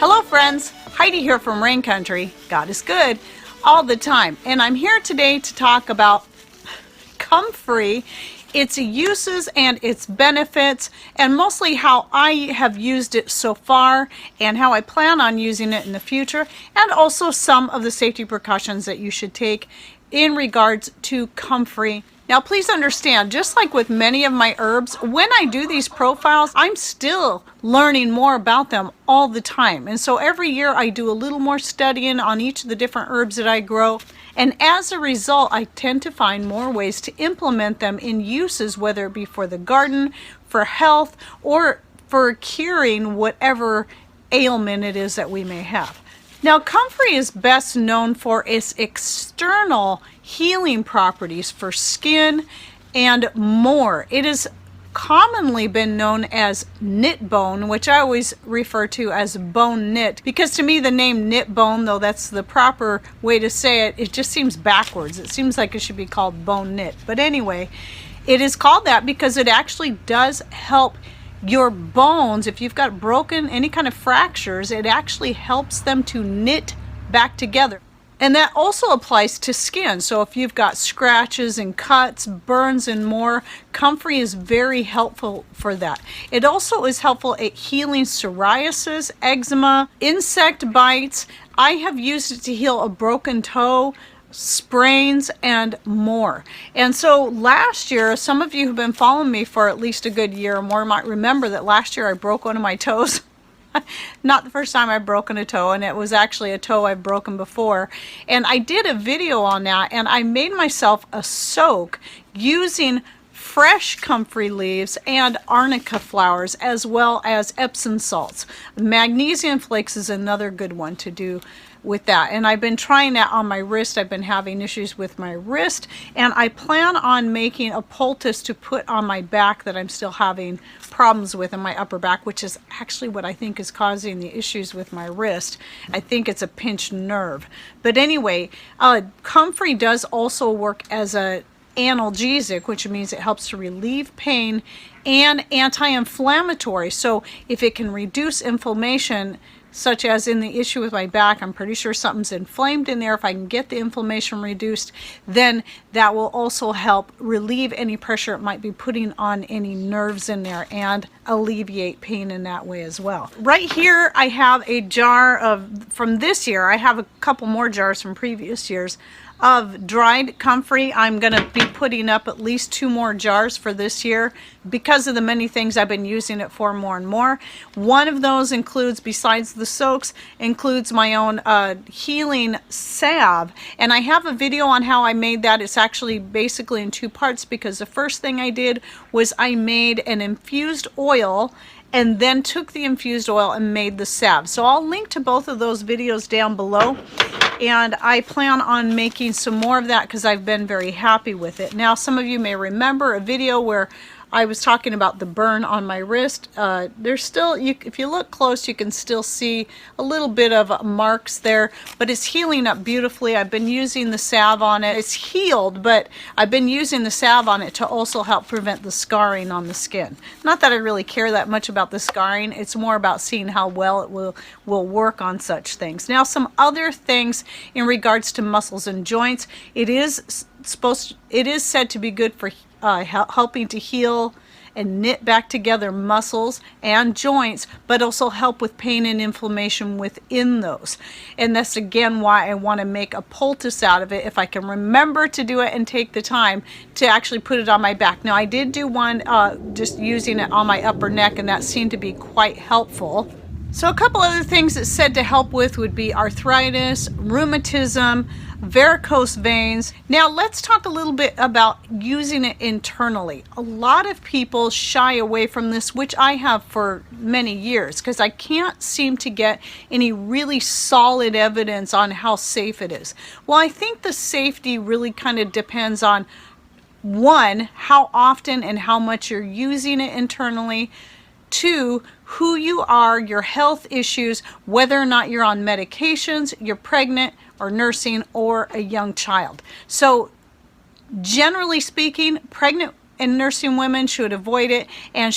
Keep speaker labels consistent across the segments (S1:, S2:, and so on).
S1: Hello friends, Heidi here from Rain Country. God is good all the time. And I'm here today to talk about Comfrey, its uses and its benefits, and mostly how I have used it so far and how I plan on using it in the future, and also some of the safety precautions that you should take in regards to Comfrey. Now please understand, just like with many of my herbs, when I do these profiles, I'm still learning more about them all the time. And so every year I do a little more studying on each of the different herbs that I grow. And as a result, I tend to find more ways to implement them in uses, whether it be for the garden, for health, or for curing whatever ailment it is that we may have. Now, Comfrey is best known for its external healing properties for skin and more. It has commonly been known as knit bone, which I always refer to as bone knit, because to me the name knit bone, though that's the proper way to say it, it just seems backwards. It seems like it should be called bone knit. But anyway, it is called that because it actually does help your bones. If you've got broken any kind of fractures, it actually helps them to knit back together. And that also applies to skin. So if you've got scratches and cuts, burns and more, Comfrey is very helpful for that. It also is helpful at healing psoriasis, eczema, insect bites. I have used it to heal a broken toe, sprains, and more. And so last year, some of you who've been following me for at least a good year or more might remember that last year I broke one of my toes. Not the first time I've broken a toe, and it was actually a toe I've broken before. And I did a video on that, and I made myself a soak using fresh comfrey leaves and arnica flowers, as well as Epsom salts. Magnesium flakes is another good one to do with that, and I've been trying that on my wrist. I've been having issues with my wrist, and I plan on making a poultice to put on my back that I'm still having problems with in my upper back, which is actually what I think is causing the issues with my wrist. I think it's a pinched nerve. But anyway, Comfrey does also work as a analgesic, which means it helps to relieve pain, and anti-inflammatory. So if it can reduce inflammation, such as in the issue with my back, I'm pretty sure something's inflamed in there. If I can get the inflammation reduced, then that will also help relieve any pressure it might be putting on any nerves in there and alleviate pain in that way as well. Right here I have a jar of, from this year, I have a couple more jars from previous years, of dried comfrey. I'm going to be putting up at least 2 more jars for this year because of the many things I've been using it for more and more. One of those includes, besides the soaks, includes my own healing salve, and I have a video on how I made that. It's actually basically in 2 parts, because the first thing I did was I made an infused oil and then took the infused oil and made the salve. So I'll link to both of those videos down below, and I plan on making some more of that because I've been very happy with it. Now, some of you may remember a video where I was talking about the burn on my wrist. There's still, if you look close, you can still see a little bit of marks there, but it's healing up beautifully. I've been using the salve on it. It's healed, but I've been using the salve on it to also help prevent the scarring on the skin. Not that I really care that much about the scarring. It's more about seeing how well it will work on such things. Now, some other things in regards to muscles and joints. It is said to be good for helping to heal and knit back together muscles and joints, but also help with pain and inflammation within those. And that's again why I want to make a poultice out of it, if I can remember to do it and take the time to actually put it on my back. Now, I did do one just using it on my upper neck, and that seemed to be quite helpful. So a couple other things it's said to help with would be arthritis, rheumatism, varicose veins. Now let's talk a little bit about using it internally. A lot of people shy away from this, which I have for many years, because I can't seem to get any really solid evidence on how safe it is. Well, I think the safety really kind of depends on, one, how often and how much you're using it internally. 2, who you are, your health issues, whether or not you're on medications, you're pregnant or nursing, or a young child. So generally speaking, pregnant and nursing women should avoid it, and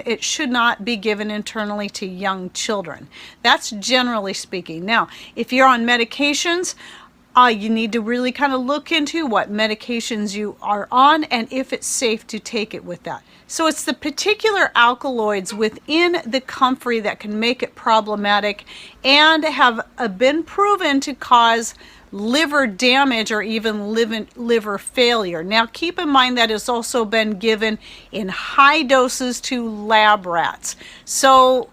S1: it should not be given internally to young children. That's generally speaking. Now, if you're on medications, you need to really kind of look into what medications you are on and if it's safe to take it with that. So it's the particular alkaloids within the Comfrey that can make it problematic and have been proven to cause liver damage or even liver failure. Now keep in mind that it's also been given in high doses to lab rats. So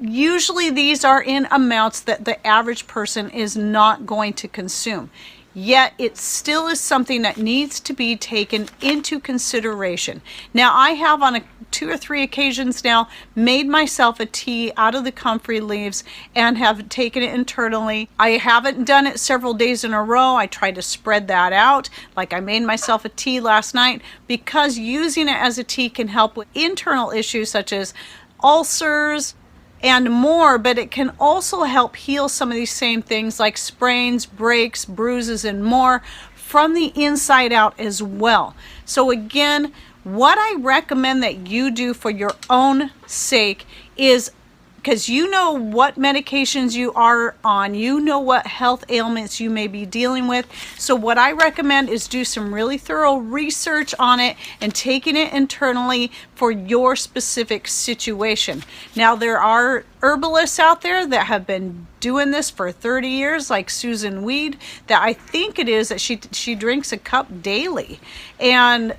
S1: usually these are in amounts that the average person is not going to consume. Yet it still is something that needs to be taken into consideration. Now I have on 2 or 3 occasions now made myself a tea out of the Comfrey leaves and have taken it internally. I haven't done it several days in a row. I try to spread that out. Like I made myself a tea last night because using it as a tea can help with internal issues such as ulcers and more, but it can also help heal some of these same things like sprains, breaks, bruises, and more from the inside out as well. So again, what I recommend that you do for your own sake is, because you know what medications you are on, you know what health ailments you may be dealing with. So what I recommend is do some really thorough research on it and taking it internally for your specific situation. Now there are herbalists out there that have been doing this for 30 years, like Susan Weed, that I think it is that she drinks a cup daily. And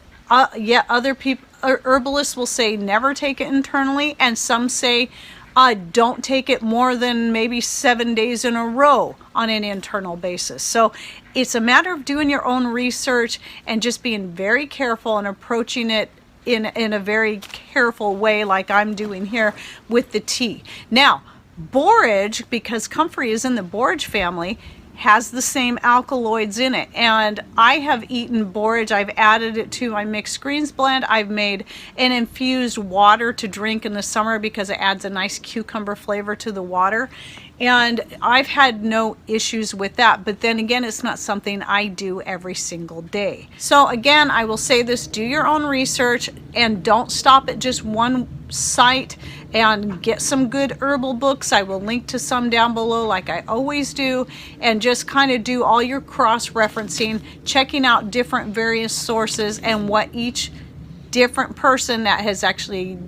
S1: yeah, other people, herbalists will say never take it internally, and some say don't take it more than maybe 7 days in a row on an internal basis. So it's a matter of doing your own research and just being very careful and approaching it in a very careful way like I'm doing here with the tea. Now, borage, because Comfrey is in the borage family, has the same alkaloids in it, and I have eaten borage. I've added it to my mixed greens blend. I've made an infused water to drink in the summer because it adds a nice cucumber flavor to the water, and I've had no issues with that. But then again, it's not something I do every single day. So again, I will say this: do your own research and don't stop at just one site, and get some good herbal books. I will link to some down below like I always do, and just kind of do all your cross-referencing, checking out different various sources and what each different person that has actually,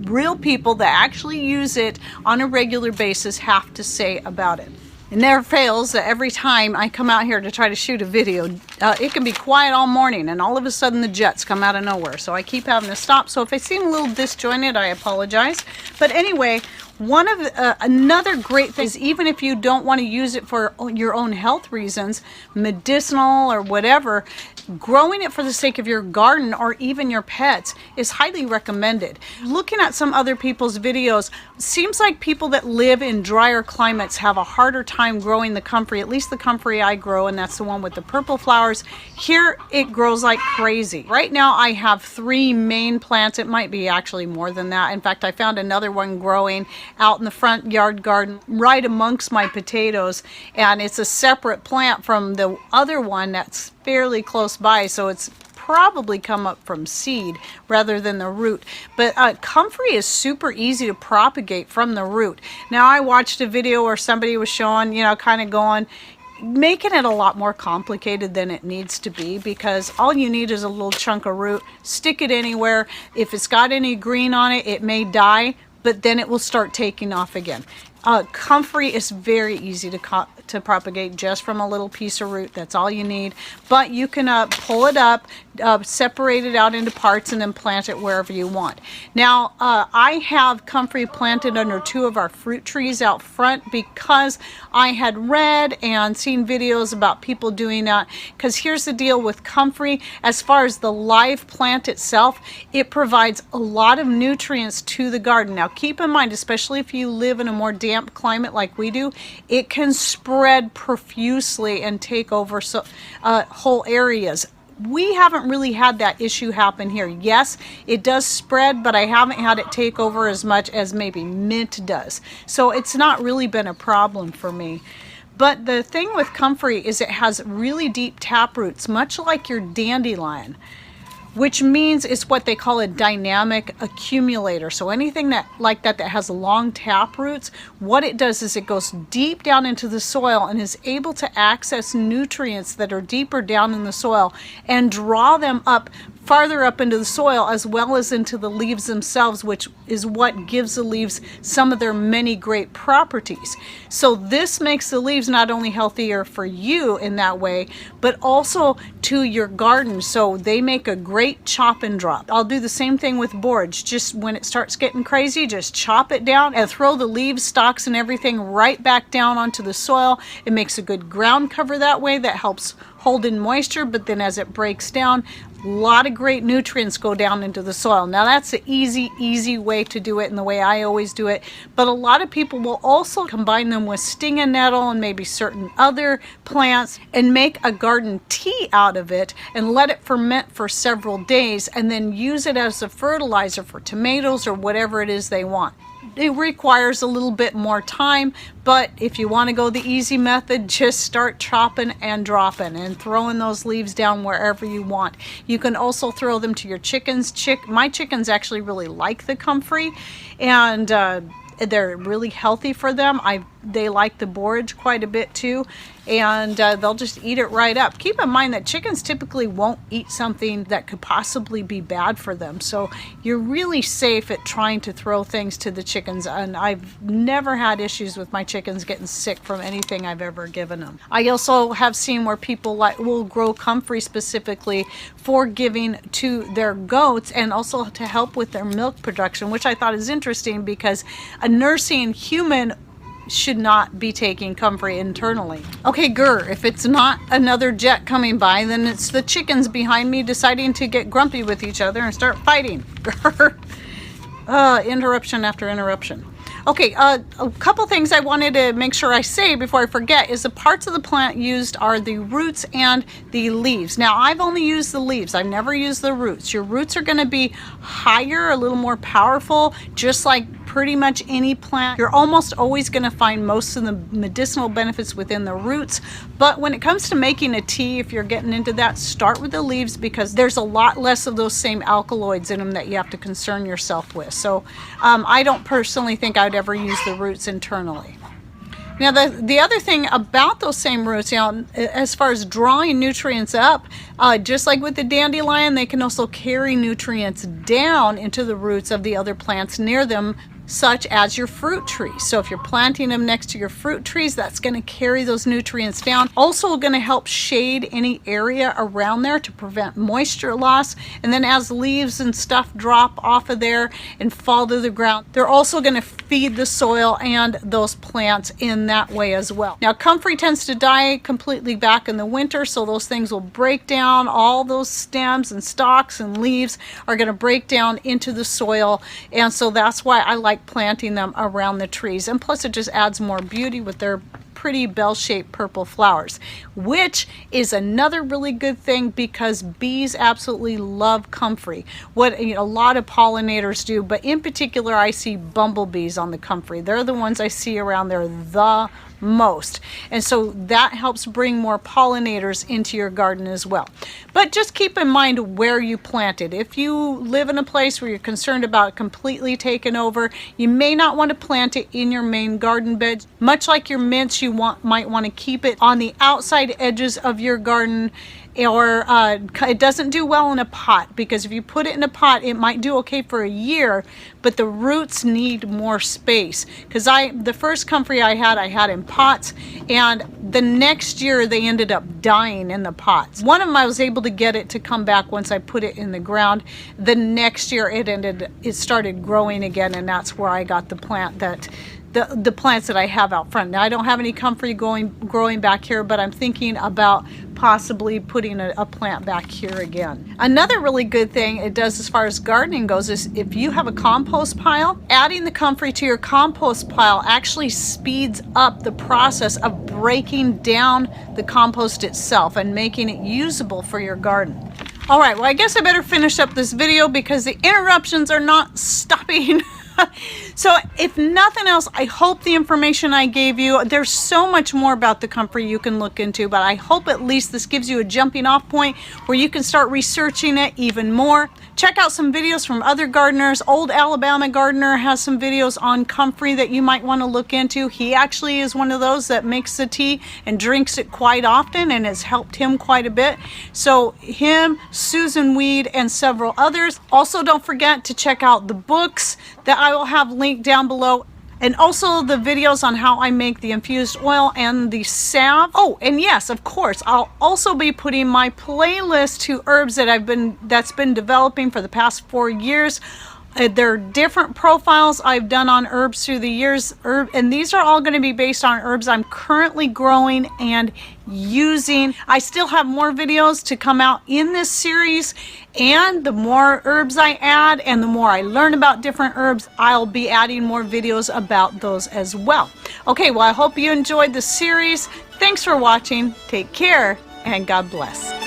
S1: real people that actually use it on a regular basis, have to say about it. It never fails that every time I come out here to try to shoot a video, it can be quiet all morning and all of a sudden the jets come out of nowhere. So I keep having to stop. So if I seem a little disjointed, I apologize. But anyway, another great thing is, even if you don't want to use it for your own health reasons, medicinal or whatever, growing it for the sake of your garden or even your pets is highly recommended. Looking at some other people's videos, seems like people that live in drier climates have a harder time growing the Comfrey, at least the Comfrey I grow, and that's the one with the purple flowers. Here it grows like crazy. Right now I have 3 main plants. It might be actually more than that. In fact, I found another one growing out in the front yard garden right amongst my potatoes, and it's a separate plant from the other one that's fairly close by, so it's probably come up from seed rather than the root. But Comfrey is super easy to propagate from the root. Now I watched a video where somebody was showing, kind of going, making it a lot more complicated than it needs to be, because all you need is a little chunk of root. Stick it anywhere. If it's got any green on it, it may die, but then it will start taking off again. Comfrey is very easy to propagate just from a little piece of root. That's all you need. But you can pull it up, separate it out into parts, and then plant it wherever you want. Now, I have Comfrey planted under 2 of our fruit trees out front because I had read and seen videos about people doing that. Because here's the deal with Comfrey: as far as the live plant itself, it provides a lot of nutrients to the garden. Now, keep in mind, especially if you live in a more damp climate like we do, it can spread profusely and take over whole areas. We haven't really had that issue happen here. Yes, it does spread, but I haven't had it take over as much as maybe mint does. So it's not really been a problem for me. But the thing with Comfrey is it has really deep tap roots, much like your dandelion. which means it's what they call a dynamic accumulator. So anything that like that has long tap roots, what it does is it goes deep down into the soil and is able to access nutrients that are deeper down in the soil and draw them up farther up into the soil as well as into the leaves themselves, which is what gives the leaves some of their many great properties. So this makes the leaves not only healthier for you in that way, but also to your garden. So they make a great chop and drop. I'll do the same thing with borage. Just when it starts getting crazy, just chop it down and throw the leaves, stalks, and everything right back down onto the soil. It makes a good ground cover that way that helps hold in moisture, but then as it breaks down, a lot of great nutrients go down into the soil. Now that's the easy way to do it and the way I always do it, but a lot of people will also combine them with stinging nettle and maybe certain other plants and make a garden tea out of it and let it ferment for several days and then use it as a fertilizer for tomatoes or whatever it is they want. It requires a little bit more time, but if you want to go the easy method, just start chopping and dropping and throwing those leaves down wherever you want. You can also throw them to your chickens. My chickens actually really like the comfrey, and they're really healthy for them. They like the borage quite a bit too, and they'll just eat it right up. Keep in mind that chickens typically won't eat something that could possibly be bad for them, so you're really safe at trying to throw things to the chickens, and I've never had issues with my chickens getting sick from anything I've ever given them. I also have seen where people will grow comfrey specifically for giving to their goats and also to help with their milk production, which I thought is interesting because a nursing human should not be taking comfrey internally. Okay, grr, if it's not another jet coming by, then it's the chickens behind me deciding to get grumpy with each other and start fighting. Grr. Interruption after interruption. Okay, a couple things I wanted to make sure I say before I forget is the parts of the plant used are the roots and the leaves. Now, I've only used the leaves. I've never used the roots. Your roots are going to be higher, a little more powerful, just like pretty much any plant. You're almost always going to find most of the medicinal benefits within the roots, but when it comes to making a tea, if you're getting into that, start with the leaves because there's a lot less of those same alkaloids in them that you have to concern yourself with. So I don't personally think I'd ever use the roots internally. Now the other thing about those same roots, as far as drawing nutrients up, just like with the dandelion, they can also carry nutrients down into the roots of the other plants near them, such as your fruit trees. So if you're planting them next to your fruit trees, that's going to carry those nutrients down. Also going to help shade any area around there to prevent moisture loss. And then as leaves and stuff drop off of there and fall to the ground, they're also going to feed the soil and those plants in that way as well. Now, comfrey tends to die completely back in the winter, so those things will break down. All those stems and stalks and leaves are going to break down into the soil, and so that's why I like planting them around the trees. And plus it just adds more beauty with their pretty bell-shaped purple flowers, which is another really good thing because bees absolutely love comfrey. What a lot of pollinators do, but in particular I see bumblebees on the comfrey. They're the ones I see around there the most, and so that helps bring more pollinators into your garden as well. But just keep in mind where you plant it. If you live in a place where you're concerned about completely taking over, you may not want to plant it in your main garden bed. Much like your mints, you might want to keep it on the outside edges of your garden, or it doesn't do well in a pot, because if you put it in a pot it might do okay for a year, but the roots need more space. Because the first comfrey I had in pots, and the next year they ended up dying in the pots. One of them I was able to get it to come back once I put it in the ground. The next year it started growing again, and that's where I got the plant that the plants that I have out front. Now I don't have any comfrey growing back here, but I'm thinking about possibly putting a plant back here again. Another really good thing it does as far as gardening goes is if you have a compost pile, adding the comfrey to your compost pile actually speeds up the process of breaking down the compost itself and making it usable for your garden. All right, well, I guess I better finish up this video because the interruptions are not stopping. So if nothing else, I hope the information I gave you, there's so much more about the Comfrey you can look into, but I hope at least this gives you a jumping off point where you can start researching it even more. Check out some videos from other gardeners. Old Alabama Gardener has some videos on Comfrey that you might want to look into. He actually is one of those that makes the tea and drinks it quite often, and has helped him quite a bit. So him, Susan Weed, and several others. Also, don't forget to check out the books that I will have linked down below, and also the videos on how I make the infused oil and the salve. Oh, and yes, of course, I'll also be putting my playlist to herbs that's been developing for the past 4 years. There are different profiles I've done on herbs through the years, and these are all going to be based on herbs I'm currently growing and using. I still have more videos to come out in this series, and the more herbs I add and the more I learn about different herbs, I'll be adding more videos about those as well. Okay, well, I hope you enjoyed the series. Thanks for watching. Take care, and God bless.